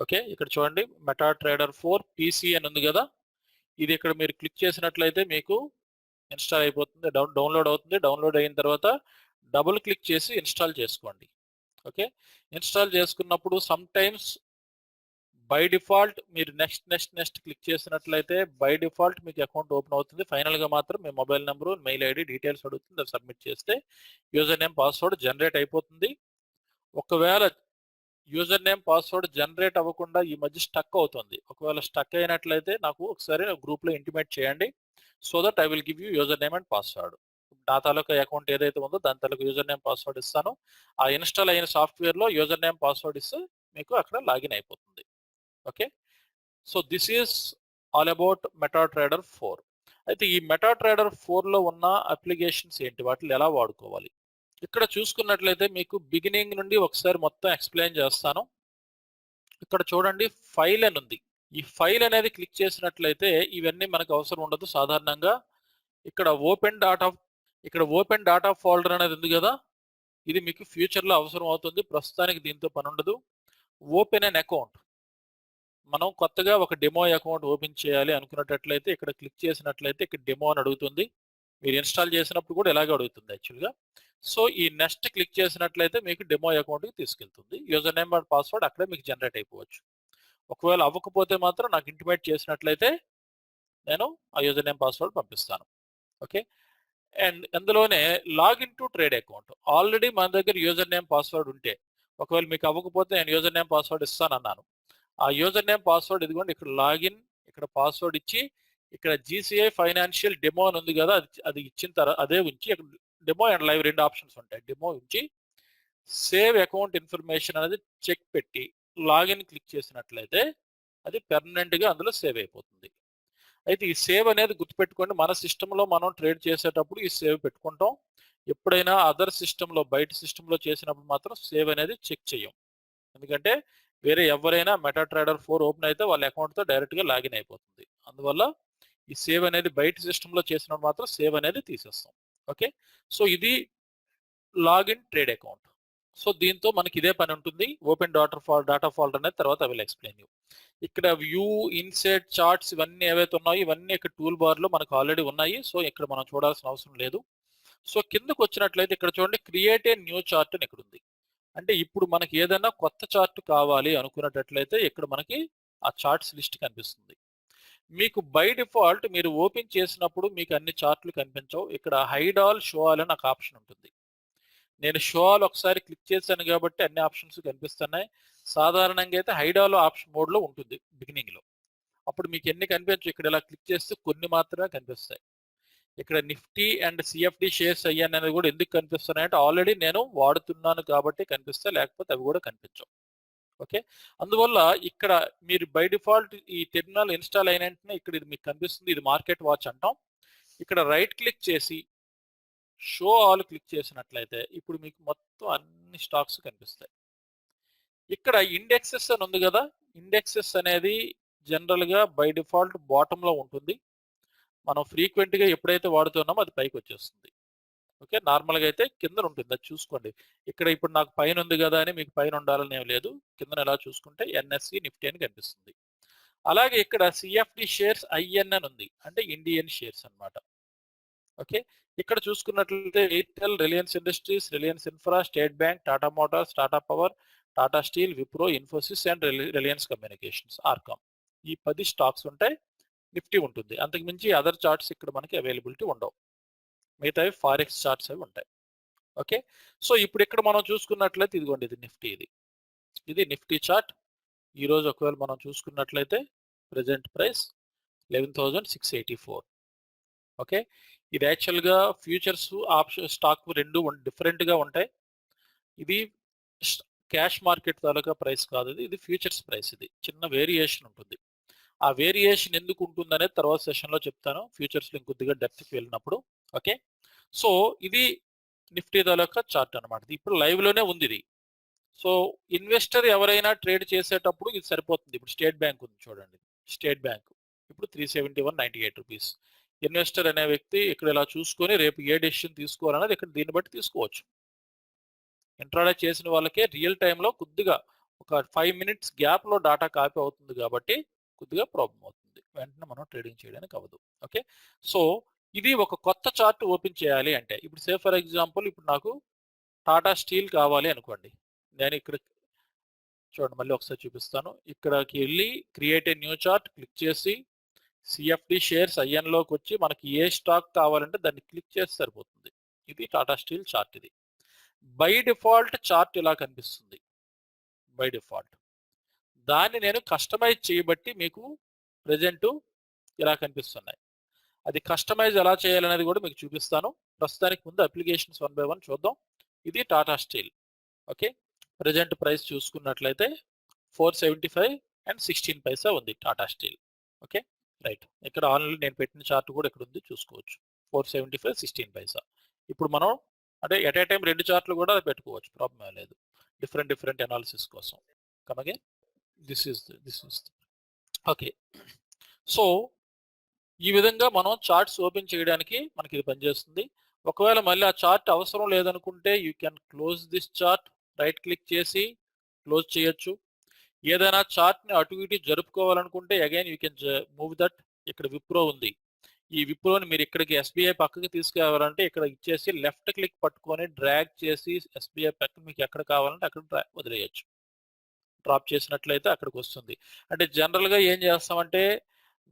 A: ఓకే, ఇక్కడ చూడండి MetaTrader 4 PC అని ఉంది కదా, ఇది ఇక్కడ మీరు క్లిక్ చేసినట్లయితే మీకు ఇన్స్టాల్ అయిపోతుంది, డౌన్లోడ్ అవుతుంది. డౌన్లోడ్ అయిన తర్వాత డబుల్ క్లిక్ చేసి ఇన్స్టాల్ చేసుకోండి. ఓకే, ఇన్స్టాల్ చేసుకున్నప్పుడు సమ్ టైమ్స్ బై డిఫాల్ట్ మీరు నెక్స్ట్ క్లిక్ చేసినట్లయితే బై డిఫాల్ట్ మీకు అకౌంట్ ఓపెన్ అవుతుంది. ఫైనల్ గా మాత్రం మీ mobile number, mail ID details అడుగుతుంది. అది సబ్మిట్ చేస్తే యూజర్ నేమ్ పాస్వర్డ్ జనరేట్ అయిపోతుంది. ఒకవేళ యూజర్ నేమ్ పాస్వర్డ్ జనరేట్ అవ్వకుండా ఈ మధ్య స్టక్ అవుతుంది. ఒకవేళ స్టక్ అయినట్లయితే నాకు ఒకసారి గ్రూప్ లో ఇంటిమేట్ చేయండి. So that I will give you user name and password. నా తాలూకా అకౌంట్ ఏదైతే ఉందో దాని తాలూకా యూజర్ నేమ్ పాస్వర్డ్ ఇస్తాను. ఆ ఇన్స్టాల్ అయిన సాఫ్ట్వేర్ లో యూజర్ నేమ్ పాస్వర్డ్ ఇస్తే మీకు అక్కడ లాగిన్ అయిపోతుంది. Okay, so this is all about MetaTrader 4. అయితే ఈ మెటాట్రేడర్ 4 లో ఉన్న అప్లికేషన్స్ ఏంటి, వాటిని ఎలా వాడుకోవాలి? ఇక్కడ చూసుకున్నట్లయితే మీకు బిగినింగ్ నుండి ఒకసారి మొత్తం ఎక్స్ప్లెయిన్ చేస్తాను. ఇక్కడ చూడండి, ఫైల్ అని ఉంది. ఈ ఫైల్ అనేది క్లిక్ చేసినట్లయితే ఇవన్నీ మనకు అవసరం ఉండదు. సాధారణంగా ఇక్కడ ఓపెన్ డాటా ఫోల్డర్ అనేది ఉంది కదా, ఇది మీకు ఫ్యూచర్ లో అవసరం అవుతుంది. ప్రస్తుతానికి దీంతో పని ఉండదు. ఓపెన్ అన్ అకౌంట్, మనం కొత్తగా ఒక డెమో అకౌంట్ ఓపెన్ చేయాలి అనుకున్నట్లయితే ఇక్కడ క్లిక్ చేసినట్లయితే ఇక్కడ డెమో అని అడుగుతుంది. మీరు ఇన్స్టాల్ చేసినప్పుడు కూడా ఇలాగే అడుగుతుంది యాక్చువల్గా. సో ఈ నెక్స్ట్ క్లిక్ చేసినట్లయితే మీకు డెమో అకౌంట్కి తీసుకెళ్తుంది. యూజర్ నేమ్ అండ్ పాస్వర్డ్ అక్కడే మీకు జనరేట్ అయిపోవచ్చు. ఒకవేళ అవ్వకపోతే మాత్రం నాకు ఇంటిమేట్ చేసినట్లయితే నేను ఆ యూజర్ నేమ్ పాస్వర్డ్ పంపిస్తాను. ఓకే, అండ్ అందులోనే login to trade account. Already మన దగ్గర యూజర్ నేమ్ పాస్వర్డ్ ఉంటే, ఒకవేళ మీకు అవ్వకపోతే నేను యూజర్ నేమ్ పాస్వర్డ్ ఇస్తాను అన్నాను. ఆ యూజర్ నేమ్ పాస్వర్డ్ ఇదిగోండి, ఇక్కడ లాగిన్, ఇక్కడ పాస్వర్డ్ ఇచ్చి, ఇక్కడ జీసీఐ ఫైనాన్షియల్ డెమో అని ఉంది కదా, అది ఇచ్చిన తర్వాత అదే ఉంచి, డెమో అండ్ లైవ్ రెండు ఆప్షన్స్ ఉంటాయి. డెమో ఉంచి సేవ్ అకౌంట్ ఇన్ఫర్మేషన్ అనేది చెక్ పెట్టి లాగిన్ క్లిక్ చేసినట్లయితే అది పెర్మనెంట్ గా అందులో సేవ్ అయిపోతుంది. అయితే ఈ సేవ్ అనేది గుర్తుపెట్టుకోండి, మన సిస్టంలో మనం ట్రేడ్ చేసేటప్పుడు ఈ సేవ్ పెట్టుకుంటాం. ఎప్పుడైనా అదర్ సిస్టంలో, బయట సిస్టంలో చేసినప్పుడు మాత్రం సేవ్ అనేది చెక్ చేయం. ఎందుకంటే వేరే ఎవరైనా మెటాట్రేడర్ 4 ఓపెన్ అయితే వాళ్ళ అకౌంట్తో డైరెక్ట్గా లాగిన్ అయిపోతుంది. అందువల్ల ఈ సేవ్ అనేది బయట సిస్టంలో చేసినప్పుడు మాత్రం సేవ్ అనేది తీసేస్తాం. ఓకే, సో ఇది లాగిన్ ట్రేడ్ అకౌంట్. సో దీంతో మనకి ఇదే పని ఉంటుంది. ఓపెన్ డాటా ఫోల్డర్ అనేది తర్వాత ఐ విల్ ఎక్స్ప్లెయిన్ యూ. ఇక్కడ వ్యూ, ఇన్సెట్, చార్ట్స్ ఇవన్నీ ఏవైతే ఉన్నాయో ఇవన్నీ ఇక్కడ టూల్ బార్ లో మనకు ఆల్రెడీ ఉన్నాయి. సో ఇక్కడ మనం చూడాల్సిన అవసరం లేదు. సో కిందకు వచ్చినట్లయితే ఇక్కడ చూడండి, క్రియేట్ ఏ న్యూ చార్ట్ అని ఇక్కడ ఉంది. అంటే ఇప్పుడు మనకి ఏదైనా కొత్త చార్ట్ కావాలి అనుకున్నట్లయితే ఇక్కడ మనకి ఆ చార్ట్స్ లిస్ట్ కనిపిస్తుంది. మీకు బై డిఫాల్ట్ మీరు ఓపెన్ చేసినప్పుడు మీకు అన్ని చార్ట్లు కనిపించవు. ఇక్కడ హైడ్ ఆల్, షో ఆల్ అని ఒక ఆప్షన్ ఉంటుంది. నేను షో ఆల్ ఒకసారి క్లిక్ చేశాను కాబట్టి అన్ని ఆప్షన్స్ కనిపిస్తున్నాయి. సాధారణంగా అయితే హైడ్ ఆల్ ఆప్షన్ మోడ్ లో ఉంటుంది బిగినింగ్ లో. అప్పుడు మీకు ఎన్ని కనిపించవు. ఇక్కడ ఇలా క్లిక్ చేస్తే కొన్ని మాత్రమే కనిపిస్తాయి. ఇక్కడ నిఫ్టీ అండ్ సిఎఫ్డి షేర్స్ అయ్యాను అనేది కూడా ఎందుకు కనిపిస్తున్నాయంటే ఆల్రెడీ నేను వాడుతున్నాను కాబట్టి కనిపిస్తాయి, లేకపోతే అవి కూడా కనిపించవు. ఓకే, అందువల్ల ఇక్కడ మీరు బై డిఫాల్ట్ ఈ టెర్మినల్ ఇన్స్టాల్ అయిన వెంటనే ఇక్కడ ఇది మీకు కనిపిస్తుంది. ఇది మార్కెట్ వాచ్ అంటాం. ఇక్కడ రైట్ క్లిక్ చేసి షో ఆల్ క్లిక్ చేసినట్లయితే ఇప్పుడు మీకు మొత్తం అన్ని స్టాక్స్ కనిపిస్తాయి. ఇక్కడ ఇండెక్సెస్ అని ఉంది కదా, ఇండెక్సెస్ అనేది జనరల్ గా బై డిఫాల్ట్ బాటమ్ లో ఉంటుంది. మనం ఫ్రీక్వెంట్ గా ఎప్పుడైతే వాడుతున్నామో అది పైకి వచ్చేస్తుంది. ఓకే, నార్మల్ గా అయితే కింద ఉంటుంది, అది చూసుకోండి. ఇక్కడ ఇప్పుడు నాకు పైన ఉంది కదా అని మీకు పైన ఉండాలని ఏం లేదు. కింద ఎలా చూసుకుంటే ఎన్ఎస్సి, నిఫ్టీ అని కనిపిస్తుంది. అలాగే ఇక్కడ సిఎఫ్డి షేర్స్ ఐఎన్ అని ఉంది, అంటే ఇండియన్ షేర్స్ అన్నమాట. ఓకే, ఇక్కడ చూసుకున్నట్లయితే Airtel, Reliance industries, Reliance infra, state bank, Tata Motors, Tata power, Tata steel, Wipro, Infosys and Reliance communications, RCom, ఈ 10 స్టాక్స్ ఉంటాయి. నిఫ్టీ ఉంటుంది. అంతకు మించి అదర్ చార్ట్స్ ఇక్కడ మనకి అవైలబిలిటీ ఉండవు. మిగతావి ఫారెక్స్ చార్ట్స్ అవి ఉంటాయి. ఓకే, సో ఇప్పుడు ఇక్కడ మనం చూసుకున్నట్లయితే ఇదిగోండి, ఇది నిఫ్టీ, ఇది నిఫ్టీ చార్ట్. ఈ రోజు ఒకవేళ మనం చూసుకున్నట్లయితే ప్రెజెంట్ ప్రైస్ 11,684. ఓకే, ఇది యాక్చువల్గా ఫ్యూచర్స్, ఆప్షన్, స్టాక్ రెండు డిఫరెంట్గా ఉంటాయి. ఇది క్యాష్ మార్కెట్ తాలూకా ప్రైస్ కాదు, ఇది ఫ్యూచర్స్ ప్రైస్. ఇది చిన్న వేరియేషన్ ఉంటుంది. ఆ వేరియేషన్ ఎందుకు ఉంటుంది అనేది తర్వాత సెషన్లో చెప్తాను, ఫ్యూచర్స్లో ఇంకొద్దిగా డెప్త్కి వెళ్ళినప్పుడు. ఓకే, సో ఇది నిఫ్టీ తాలూకా చార్ట్ అనమాట. ఇప్పుడు లైవ్లోనే ఉంది ఇది. సో ఇన్వెస్టర్ ఎవరైనా ట్రేడ్ చేసేటప్పుడు ఇది సరిపోతుంది. ఇప్పుడు స్టేట్ బ్యాంక్ ఉంది చూడండి, స్టేట్ బ్యాంక్ ఇప్పుడు 371.98 రూపీస్. ఇన్వెస్టర్ అనే వ్యక్తి ఇక్కడ ఇలా చూసుకొని రేపు ఏ డెసిషన్ తీసుకోవాలన్నది ఇక్కడ దీన్ని బట్టి తీసుకోవచ్చు. ఇంట్రాడే చేసిన వాళ్ళకే రియల్ టైంలో కొద్దిగా ఒక 5 మినిట్స్ గ్యాప్లో డాటా కాపీ అవుతుంది కాబట్టి కొద్దిగా ప్రాబ్లం అవుతుంది, వెంటనే మనం ట్రేడింగ్ చేయడానికి అవ్వదు. ఓకే, సో ఇది ఒక కొత్త చార్ట్ ఓపెన్ చేయాలి అంటే ఇప్పుడు సే ఫర్ ఎగ్జాంపుల్ ఇప్పుడు నాకు టాటా స్టీల్ కావాలి అనుకోండి. నేను ఇక్కడ చూడండి మళ్ళీ ఒకసారి చూపిస్తాను. ఇక్కడికి వెళ్ళి create a new chart click చేసి సిఎఫ్డి షేర్స్ ఐఎన్లోకి వచ్చి మనకి ఏ స్టాక్ కావాలంటే దాన్ని క్లిక్ చేసి సరిపోతుంది. ఇది టాటా స్టీల్ చార్ట్. ఇది బై డిఫాల్ట్ చార్ట్ ఇలా కనిపిస్తుంది. బై డిఫాల్ట్ దాన్ని నేను కస్టమైజ్ చేయబట్టి మీకు ప్రెజెంట్ ఇలా కనిపిస్తున్నాయి. అది కస్టమైజ్ ఎలా చేయాలనేది కూడా మీకు చూపిస్తాను. ప్రస్తుతానికి ముందు అప్లికేషన్స్ 1 by 1 చూద్దాం. ఇది Tata steel. Okay, present price చూసుకున్నట్లయితే 475 and 16 పైసా ఉంది టాటా స్టీల్. ఓకే రైట్, ఇక్కడ ఆన్లైన్ నేను పెట్టిన చార్ట్ కూడా ఇక్కడ ఉంది, చూసుకోవచ్చు. 475 16 పైసా. ఇప్పుడు మనం అంటే ఎట్ ఏ టైం 2 చార్ట్లు కూడా పెట్టుకోవచ్చు, ప్రాబ్లం లేదు. డిఫరెంట్ అనాలిసిస్ కోసం. కమగే దిస్ ఇస్ ఓకే. సో ఈ విధంగా మనం చార్ట్స్ ఓపెన్ చేయడానికి మనకి ఇది పనిచేస్తుంది. ఒకవేళ మళ్ళీ ఆ చార్ట్ అవసరం లేదనుకుంటే you can close this chart. Right click చేసి క్లోజ్ చేయొచ్చు. ఏదైనా చార్ట్ని అటు ఇటు జరుపుకోవాలనుకుంటే again you can move that. ఇక్కడ విప్రో ఉంది. ఈ విప్రోని మీరు ఇక్కడికి ఎస్బీఐ పక్కకి తీసుకురావాలంటే ఇక్కడ ఇచ్చేసి లెఫ్ట్ క్లిక్ పట్టుకొని డ్రాగ్ చేసి ఎస్బీఐ పక్కన మీకు ఎక్కడ కావాలంటే అక్కడ వదిలేయచ్చు. డ్రాప్ చేసినట్లయితే అక్కడికి వస్తుంది. అంటే జనరల్గా ఏం చేస్తామంటే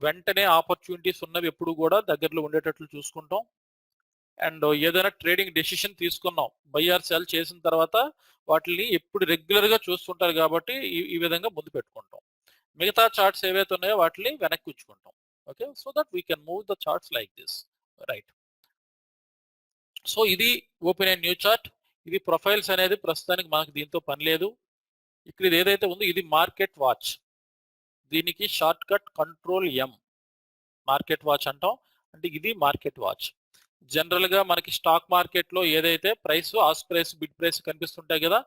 A: వెంటనే ఆపర్చునిటీస్ ఉన్నవి ఎప్పుడు కూడా దగ్గరలో ఉండేటట్లు చూసుకుంటాం. అండ్ ఏదైనా ట్రేడింగ్ డెసిషన్ తీసుకున్నాం, బై ఆర్ సెల్ చేసిన తర్వాత వాటిని ఎప్పుడు రెగ్యులర్గా చూస్తుంటారు కాబట్టి ఈ విధంగా ముందు పెట్టుకుంటాం. మిగతా చార్ట్స్ ఏవైతే ఉన్నాయో వాటిని వెనక్కి ఉంచుకుంటాం. Okay, so that we can move the charts like this. Right, so ఇది ఓపెన్ ఏ న్యూ చార్ట్. ఇది ప్రొఫైల్స్ అనేది ప్రస్తుతానికి మనకు దీంతో పని లేదు. ఇక్కడ ఇది ఏదైతే ఉందో ఇది మార్కెట్ వాచ్. దీనికి షార్ట్ కట్ కంట్రోల్ ఎం. మార్కెట్ వాచ్ అంటాం. అంటే ఇది మార్కెట్ వాచ్. జనరల్గా మనకి స్టాక్ మార్కెట్లో ఏదైతే price, ask price, bid price కనిపిస్తుంటాయి కదా,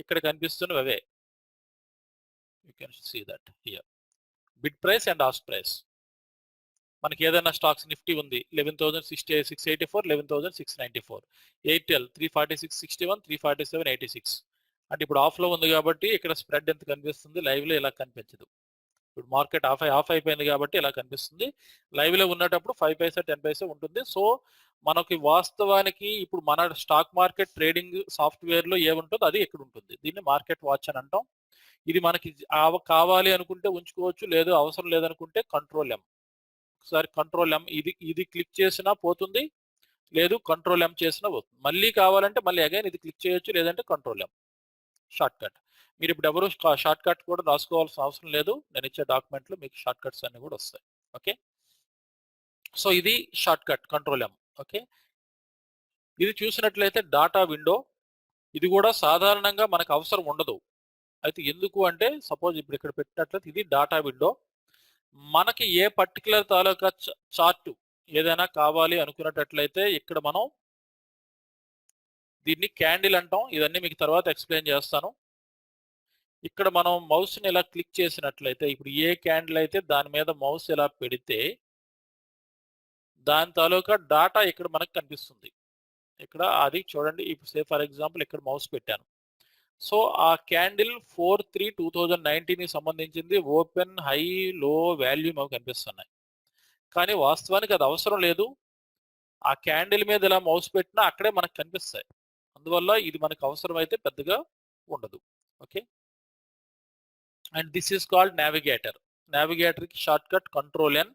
A: ఇక్కడ కనిపిస్తున్నవి అవే. You can see that here. Bid price and ask price. మనకి ఏదైనా స్టాక్స్ నిఫ్టీ ఉంది 11,684, 11,694. ఎయిర్టెల్ 346.61, 347.86. అంటే ఇప్పుడు ఆఫ్లో ఉంది కాబట్టి ఇక్కడ స్ప్రెడ్ ఎంత కనిపిస్తుంది, లైవ్లో ఇలా కనిపించదు. ఇప్పుడు మార్కెట్ ఆఫ్ అయిపోయింది కాబట్టి ఇలా కనిపిస్తుంది. లైవ్లో ఉన్నప్పుడు 5 పైసా 10 పైసా ఉంటుంది. సో మనకి వాస్తవానికి ఇప్పుడు మన స్టాక్ మార్కెట్ ట్రేడింగ్ సాఫ్ట్వేర్లో ఏముంటుందో అది ఇక్కడ ఉంటుంది. దీన్ని మార్కెట్ వాచ్ అని అంటాం. ఇది మనకి కావాలి అనుకుంటే ఉంచుకోవచ్చు, లేదు అవసరం లేదనుకుంటే కంట్రోల్ ఎం. ఒకసారి కంట్రోల్ ఎం ఇది క్లిక్ చేసినా పోతుంది, లేదు కంట్రోల్ ఎం చేసినా పోతుంది. మళ్ళీ కావాలంటే మళ్ళీ అగైన్ ఇది క్లిక్ చేయొచ్చు, లేదంటే కంట్రోల్ ఎం షార్ట్ కట్. మీరు ఇప్పుడు ఎవరు షార్ట్ కట్ కూడా రాసుకోవాల్సిన అవసరం లేదు. నేను ఇచ్చే డాక్యుమెంట్లో మీకు షార్ట్ కట్స్ అన్ని కూడా వస్తాయి. ఓకే, సో ఇది షార్ట్ కట్ కంట్రోల్ ఎం. ఓకే, ఇది చూసినట్లయితే డాటా విండో. ఇది కూడా సాధారణంగా మనకు అవసరం ఉండదు. అయితే ఎందుకు అంటే సపోజ్ ఇప్పుడు ఇక్కడ పెట్టినట్లయితే ఇది డాటా విండో. మనకి ఏ పర్టికులర్ తాలూకా చార్ట్ ఏదైనా కావాలి అనుకున్నట్లయితే ఇక్కడ మనం దీన్ని క్యాండిల్ అంటాం. ఇవన్నీ మీకు తర్వాత ఎక్స్ప్లెయిన్ చేస్తాను. ఇక్కడ మనం మౌస్ని ఇలా క్లిక్ చేసినట్లయితే ఇప్పుడు ఏ క్యాండిల్ అయితే దాని మీద మౌస్ ఇలా పెడితే దాని తాలూకా డాటా ఇక్కడ మనకు కనిపిస్తుంది. ఇక్కడ అది చూడండి. ఇప్పుడు సే ఫర్ ఎగ్జాంపుల్ ఇక్కడ మౌస్ పెట్టాను. సో ఆ క్యాండిల్ 4/3/2019కి సంబంధించింది ఓపెన్, హై, లో, వాల్యూ మాకు కనిపిస్తున్నాయి. కానీ వాస్తవానికి అది అవసరం లేదు. ఆ క్యాండిల్ మీద ఇలా మౌస్ పెట్టినా అక్కడే మనకు కనిపిస్తాయి. అందువల్ల ఇది మనకు అవసరమైతే పెద్దగా ఉండదు. Okay, and this is called navigator. నావిగేటర్కి షార్ట్ కట్ కంట్రోల్ ఎన్.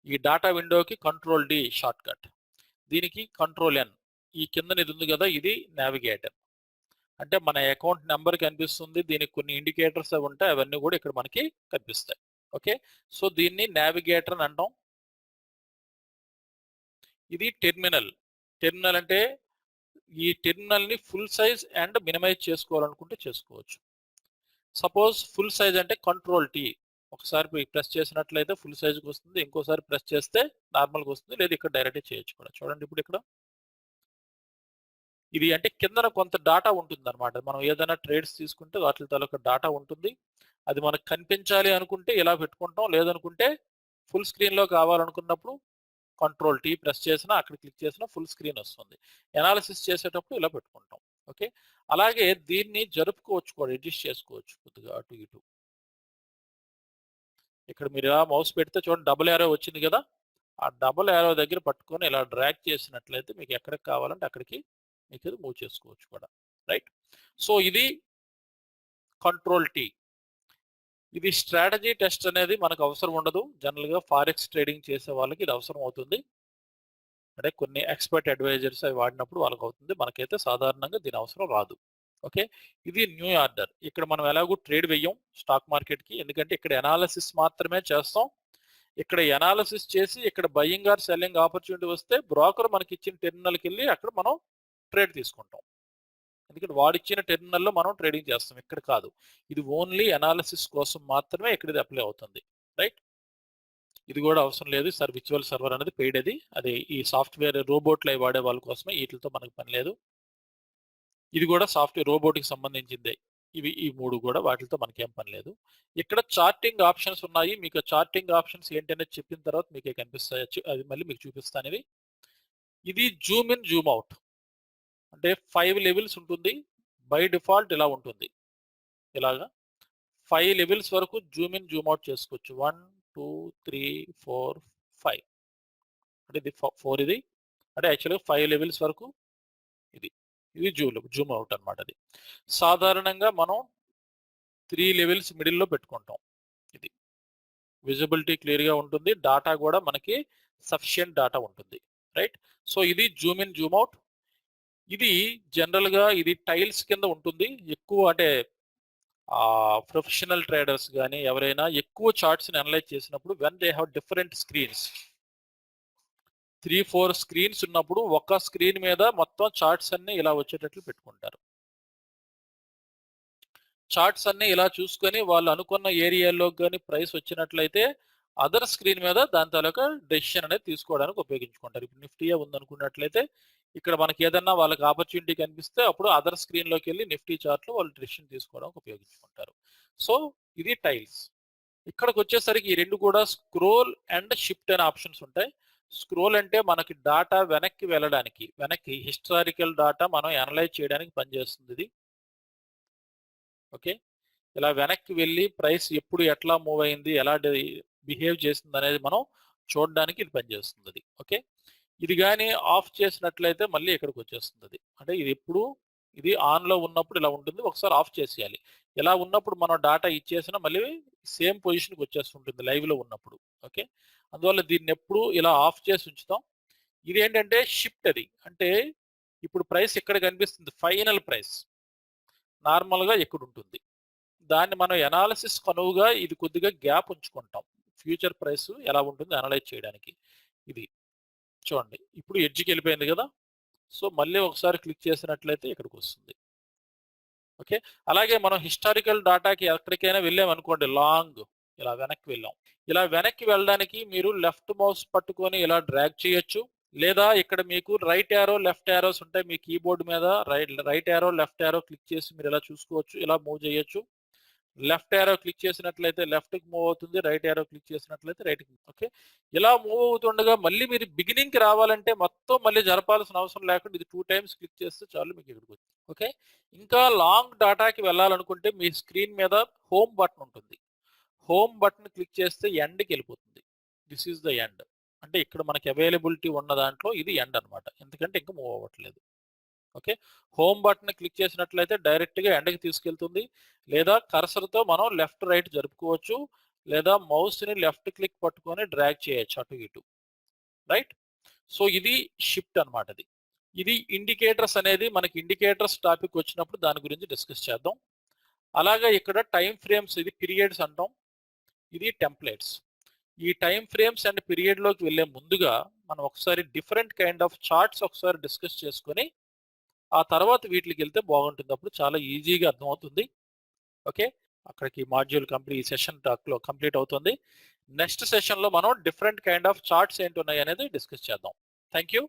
A: ఈ డాటా విండోకి కంట్రోల్ డి షార్ట్ కట్. దీనికి కంట్రోల్ ఎన్. ఈ కింద ఇది ఉంది కదా, ఇది నావిగేటర్. అంటే మన అకౌంట్ నెంబర్ కనిపిస్తుంది. దీనికి కొన్ని ఇండికేటర్స్ అవి ఉంటాయి, అవన్నీ కూడా ఇక్కడ మనకి కనిపిస్తాయి. ఓకే, సో దీన్ని నావిగేటర్ అని అంటాం. ఇది టెర్మినల్. టెర్మినల్ అంటే ఈ టెర్మినల్ని ఫుల్ సైజ్ అండ్ మినిమైజ్ చేసుకోవాలనుకుంటే చేసుకోవచ్చు. సపోజ్ ఫుల్ సైజ్ అంటే కంట్రోల్ టీ. ఒకసారి ప్రెస్ చేసినట్లయితే ఫుల్ సైజ్కి వస్తుంది, ఇంకోసారి ప్రెస్ చేస్తే నార్మల్గా వస్తుంది, లేదా ఇక్కడ డైరెక్ట్ చేయొచ్చు కూడా. చూడండి ఇప్పుడు ఇక్కడ ఇది అంటే కిందన కొంత డాటా ఉంటుంది అనమాట. మనం ఏదైనా ట్రేడ్స్ తీసుకుంటే వాటి తాలూకా డాటా ఉంటుంది. అది మనకు కనిపించాలి అనుకుంటే ఇలా పెట్టుకుంటాం, లేదనుకుంటే ఫుల్ స్క్రీన్లో కావాలనుకున్నప్పుడు కంట్రోల్ టీ ప్రెస్ చేసినా అక్కడ క్లిక్ చేసినా ఫుల్ స్క్రీన్ వస్తుంది. ఎనాలిసిస్ చేసేటప్పుడు ఇలా పెట్టుకుంటాం. ఓకే, అలాగే దీన్ని జరుపుకోవచ్చు కూడా, అడ్జస్ట్ చేసుకోవచ్చు కొద్దిగా అటు ఇటు. ఇక్కడ మీరు మౌస్ పెడితే చూడండి డబుల్ యారో వచ్చింది కదా, ఆ డబుల్ యారో దగ్గర పట్టుకొని ఇలా డ్రాగ్ చేసినట్లయితే మీకు ఎక్కడికి కావాలంటే అక్కడికి మీకు మూవ్ చేసుకోవచ్చు కూడా. రైట్, సో ఇది కంట్రోల్ టీ. ఇది స్ట్రాటజీ టెస్ట్ అనేది మనకు అవసరం ఉండదు. జనరల్గా ఫారెక్స్ ట్రేడింగ్ చేసే వాళ్ళకి ఇది అవసరం అవుతుంది. అంటే కొన్ని ఎక్స్పర్ట్ అడ్వైజర్స్ అవి వాడినప్పుడు వాళ్ళకి అవుతుంది. మనకైతే సాధారణంగా దీని అవసరం రాదు. ఓకే, ఇది న్యూ ఆర్డర్. ఇక్కడ మనం ఎలాగో ట్రేడ్ వెయ్యం స్టాక్ మార్కెట్కి, ఎందుకంటే ఇక్కడ ఎనాలిసిస్ మాత్రమే చేస్తాం. ఇక్కడ ఎనాలిసిస్ చేసి ఇక్కడ బయింగ్ ఆర్ సెల్లింగ్ ఆపర్చునిటీ వస్తే బ్రోకర్ మనకి ఇచ్చిన టెర్మినల్కి వెళ్ళి అక్కడ మనం ట్రేడ్ తీసుకుంటాం. ఎందుకంటే వాడిచ్చిన టెర్మినల్లో మనం ట్రేడింగ్ చేస్తాం, ఇక్కడ కాదు. ఇది ఓన్లీ ఎనాలిసిస్ కోసం మాత్రమే ఇక్కడ ఇది అప్లై అవుతుంది. రైట్, ఇది కూడా అవసరం లేదు సార్. విర్చువల్ సర్వర్ అనేది పెయిడ్, అది ఈ సాఫ్ట్వేర్ రోబోట్లు అవి వాడే వాళ్ళ కోసమే, వీటితో మనకు పని లేదు. ఇది కూడా సాఫ్ట్వేర్ రోబోట్కి సంబంధించిందే. ఈ మూడు కూడా వాటితో మనకేం పని లేదు. ఇక్కడ చార్టింగ్ ఆప్షన్స్ ఉన్నాయి. మీకు చార్టింగ్ ఆప్షన్స్ ఏంటనేది చెప్పిన తర్వాత మీకే కనిపిస్తాయి, అది మళ్ళీ మీకు చూపిస్తాను. ఇది జూమ్ ఇన్ జూమ్ అవుట్ అంటే 5 లెవెల్స్ ఉంటుంది. బై డిఫాల్ట్ ఇలా ఉంటుంది. ఇలాగా 5 లెవెల్స్ వరకు జూమ్ ఇన్ జూమ్ అవుట్ చేసుకోవచ్చు. 1 2 3 4 5 అంటే ఇది 4. ఇది అంటే యాక్చువల్గా 5 లెవెల్స్ వరకు ఇది జూమ్ అవుట్ అనమాట. అది సాధారణంగా మనం 3 లెవెల్స్ మిడిల్లో పెట్టుకుంటాం. ఇది విజిబిలిటీ క్లియర్గా ఉంటుంది. డాటా కూడా మనకి సఫిషియంట్ డాటా ఉంటుంది. రైట్, సో ఇది జూమ్ ఇన్ జూమ్ అవుట్. ఇది జనరల్గా ఇది టైల్స్ కింద ఉంటుంది. ఎక్కువ అంటే ప్రొఫెషనల్ ట్రేడర్స్ కానీ ఎవరైనా ఎక్కువ చార్ట్స్ని అనలైజ్ చేసినప్పుడు when they have different screens, 3-4 screens ఉన్నప్పుడు ఒక స్క్రీన్ మీద మొత్తం చార్ట్స్ అన్ని ఇలా వచ్చేటట్లు పెట్టుకుంటారు. చార్ట్స్ అన్ని ఇలా చూసుకొని వాళ్ళు అనుకున్న ఏరియాలో కానీ ప్రైస్ వచ్చినట్లయితే అదర్ స్క్రీన్ మీద దాని తాలూకా డెసిషన్ అనేది తీసుకోవడానికి ఉపయోగించుకుంటారు. ఇప్పుడు నిఫ్టీయే ఉందనుకున్నట్లయితే ఇక్కడ మనకి ఏదన్నా వాళ్ళకి ఆపర్చునిటీ కనిపిస్తే అప్పుడు అదర్ స్క్రీన్లోకి వెళ్ళి నిఫ్టీ చార్ట్లో వాళ్ళు డెసిషన్ తీసుకోవడానికి ఉపయోగించుకుంటారు. సో ఇది టైల్స్. ఇక్కడికి వచ్చేసరికి ఈ రెండు కూడా స్క్రోల్ అండ్ షిఫ్ట్ అనే ఆప్షన్స్ ఉంటాయి. స్క్రోల్ అంటే మనకి డాటా వెనక్కి వెళ్ళడానికి, వెనక్కి హిస్టారికల్ డాటా మనం అనలైజ్ చేయడానికి పనిచేస్తుంది ఇది. ఓకే, ఇలా వెనక్కి వెళ్ళి ప్రైస్ ఎప్పుడు ఎట్లా మూవ్ అయింది, ఎలా బిహేవ్ చేస్తుంది అనేది మనం చూడడానికి ఇది పనిచేస్తుంది అది. ఓకే, ఇది కానీ ఆఫ్ చేసినట్లయితే మళ్ళీ ఇక్కడికి వచ్చేస్తుంది అది. అంటే ఇది ఎప్పుడు ఇది ఆన్లో ఉన్నప్పుడు ఇలా ఉంటుంది, ఒకసారి ఆఫ్ చేసేయాలి. ఇలా ఉన్నప్పుడు మనం డాటా ఇచ్చేసినా మళ్ళీ సేమ్ పొజిషన్కి వచ్చేస్తుంటుంది లైవ్లో ఉన్నప్పుడు. ఓకే, అందువల్ల దీన్ని ఎప్పుడు ఇలా ఆఫ్ చేసి ఉంచుతాం. ఇది ఏంటంటే షిఫ్ట్, అది అంటే ఇప్పుడు ప్రైస్ ఇక్కడ కనిపిస్తుంది, ఫైనల్ ప్రైస్ నార్మల్గా ఎక్కడ ఉంటుంది దాన్ని మనం ఎనాలిసిస్ కనువుగా ఇది కొద్దిగా గ్యాప్ ఉంచుకుంటాం, ఫ్యూచర్ ప్రైస్ ఎలా ఉంటుంది అనలైజ్ చేయడానికి. ఇది చూడండి ఇప్పుడు ఎడ్జ్కి వెళ్ళిపోయింది కదా, సో మళ్ళీ ఒకసారి క్లిక్ చేసినట్లయితే ఇక్కడికి వస్తుంది. ఓకే, అలాగే మనం హిస్టారికల్ డాటాకి ఎక్కడికైనా వెళ్ళాం అనుకోండి, లాంగ్ ఇలా వెనక్కి వెళ్ళాం. ఇలా వెనక్కి వెళ్ళడానికి మీరు లెఫ్ట్ మౌస్ పట్టుకొని ఇలా డ్రాగ్ చేయొచ్చు, లేదా ఇక్కడ మీకు రైట్ యారో లెఫ్ట్ యారోస్ ఉంటాయి మీ కీబోర్డ్ మీద. Right arrow left arrow click చేసి మీరు ఇలా చూసుకోవచ్చు, ఇలా మూవ్ చేయొచ్చు. లెఫ్ట్ యారో క్లిక్ చేసినట్లయితే లెఫ్ట్కి మూవ్ అవుతుంది, రైట్ యారో క్లిక్ చేసినట్లయితే రైట్కి. ఓకే, ఇలా మూవ్ అవుతుండగా మళ్ళీ మీరు బిగినింగ్కి రావాలంటే మొత్తం మళ్ళీ జరపాల్సిన అవసరం లేకుండా ఇది 2 టైమ్స్ క్లిక్ చేస్తే చాలు మీకు ఇక్కడికి వచ్చి. ఓకే, ఇంకా లాంగ్ డాటాకి వెళ్ళాలనుకుంటే మీ స్క్రీన్ మీద హోమ్ బటన్ ఉంటుంది. హోమ్ బటన్ క్లిక్ చేస్తే ఎండ్కి వెళ్ళిపోతుంది. దిస్ ఈజ్ ద ఎండ్, అంటే ఇక్కడ మనకి అవైలబిలిటీ ఉన్న దాంట్లో ఇది ఎండ్ అనమాట, ఎందుకంటే ఇంకా మూవ్ అవ్వట్లేదు. ఓకే, హోమ్ బటన్ క్లిక్ చేసినట్లయితే డైరెక్ట్గా ఎండ్కి తీసుకెళ్తుంది, లేదా కర్సర్తో మనం లెఫ్ట్ రైట్ జరుపుకోవచ్చు, లేదా మౌస్ని లెఫ్ట్ క్లిక్ పట్టుకొని డ్రాగ్ చేయొచ్చు అటు ఇటు. రైట్, సో ఇది షిఫ్ట్ అనమాట. ఇది ఇండికేటర్స్ అనేది మనకి ఇండికేటర్స్ టాపిక్ వచ్చినప్పుడు దాని గురించి డిస్కస్ చేద్దాం. అలాగే ఇక్కడ టైం ఫ్రేమ్స్, ఇది పీరియడ్స్ అంటాం, ఇది టెంప్లెట్స్. ఈ టైం ఫ్రేమ్స్ అండ్ పీరియడ్లోకి వెళ్ళే ముందుగా మనం ఒకసారి డిఫరెంట్ కైండ్ ఆఫ్ చార్ట్స్ ఒకసారి డిస్కస్ చేసుకొని ఆ తర్వాత వీటికి వెళ్తే బాగుంటుంది, అప్పుడు చాలా ఈజీగా అర్థమవుతుంది. ఓకే, అక్కడికి మాడ్యూల్ కంప్లీట్, ఈ సెషన్ టాక్లో కంప్లీట్ అవుతుంది. నెక్స్ట్ సెషన్లో మనం డిఫరెంట్ కైండ్ ఆఫ్ చార్ట్స్ ఏంటి ఉన్నాయి అనేది డిస్కస్ చేద్దాం. Thank you.